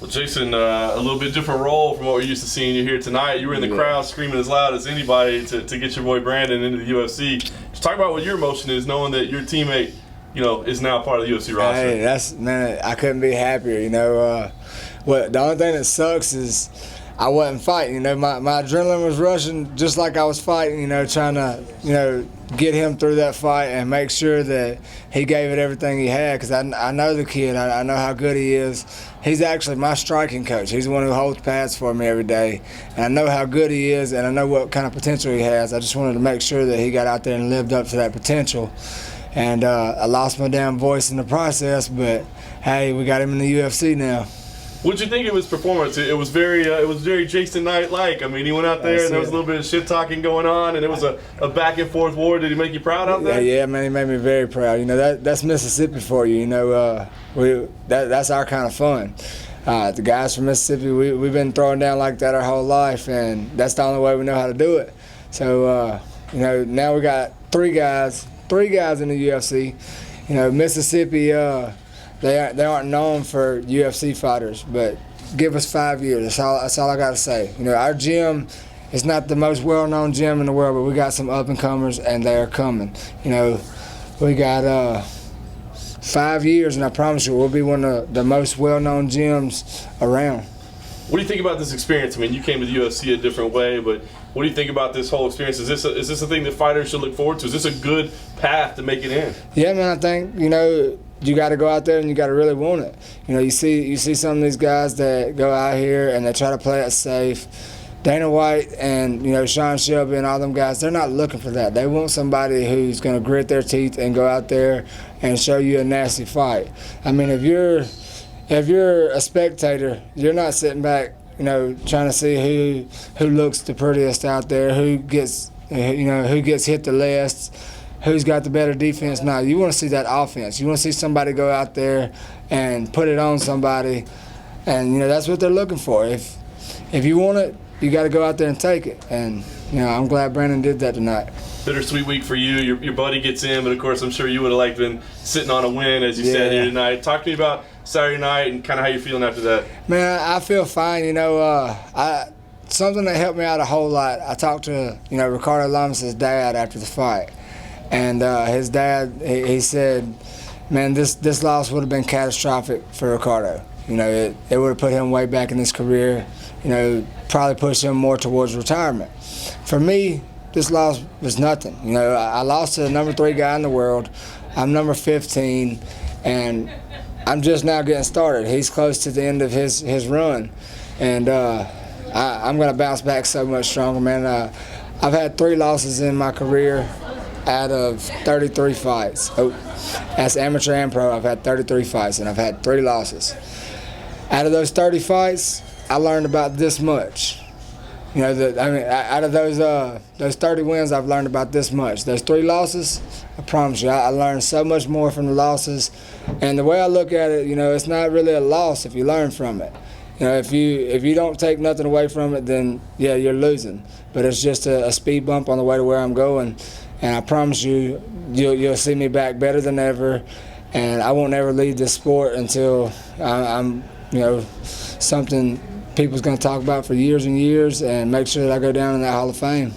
Well, Jason, a little bit different role from what we're used to seeing you here tonight. You were in the crowd screaming as loud as anybody to get your boy Brandon into the UFC. Just talk about what your emotion is, knowing that your teammate, is now part of the UFC roster. Hey, man, I couldn't be happier. The only thing that sucks is I wasn't fighting. My adrenaline was rushing just like I was fighting. Trying to get him through that fight and make sure that he gave it everything he had. Because I know the kid. I know how good he is. He's actually my striking coach. He's the one who holds pads for me every day. And I know how good he is, and I know what kind of potential he has. I just wanted to make sure that he got out there and lived up to that potential. And I lost my damn voice in the process, but hey, we got him in the UFC now. What'd you think of his performance? It was very Jason Knight-like. I mean, he went out there and there was a little bit of shit talking going on, and it was a back and forth war. Did he make you proud out there? Yeah, man, he made me very proud. That's Mississippi for you. That's our kind of fun. The guys from Mississippi, we've been throwing down like that our whole life, and that's the only way we know how to do it. So now we got three guys in the UFC. Mississippi, they aren't known for UFC fighters, but give us 5 years. That's all I got to say. Our gym is not the most well-known gym in the world, but we got some up-and-comers, and they are coming. We got 5 years, and I promise you, we'll be one of the most well-known gyms around. What do you think about this experience? I mean, you came to the UFC a different way, but what do you think about this whole experience? Is this a thing that fighters should look forward to? Is this a good path to make it in? Yeah, man, I think, you got to go out there and you got to really want it. You see some of these guys that go out here and they try to play it safe. Dana White and, Sean Shelby and all them guys, they're not looking for that. They want somebody who's going to grit their teeth and go out there and show you a nasty fight. I mean, if you're a spectator, you're not sitting back, trying to see who looks the prettiest out there, who gets hit the less, who's got the better defense. Now, you want to see that offense. You want to see somebody go out there and put it on somebody, and that's what they're looking for. If you want it, you got to go out there and take it. And I'm glad Brandon did that tonight. Bittersweet week for you. Your buddy gets in, but of course I'm sure you would have liked been sitting on a win as you sat here tonight. Talk to me about Saturday night and kind of how you're feeling after that. Man, I feel fine. Something that helped me out a whole lot. I talked to Ricardo Lamas' dad after the fight, and his dad he said, man, this loss would have been catastrophic for Ricardo. It would have put him way back in his career. Probably pushed him more towards retirement. For me, this loss was nothing. I lost to the number 3 guy in the world. I'm number 15, and I'm just now getting started. He's close to the end of his run, and I'm going to bounce back so much stronger, man. I've had 3 losses in my career out of 33 fights. As amateur and pro, I've had 33 fights, and I've had 3 losses. Out of those 30 fights, I learned about this much. Out of those 30 wins, I've learned about this much. Those 3 losses, I promise you, I learned so much more from the losses. And the way I look at it, it's not really a loss if you learn from it. If you don't take nothing away from it, then yeah, you're losing. But it's just a speed bump on the way to where I'm going. And I promise you, you'll see me back better than ever. And I won't ever leave this sport until I'm something people's going to talk about for years and years, and make sure that I go down in that Hall of Fame.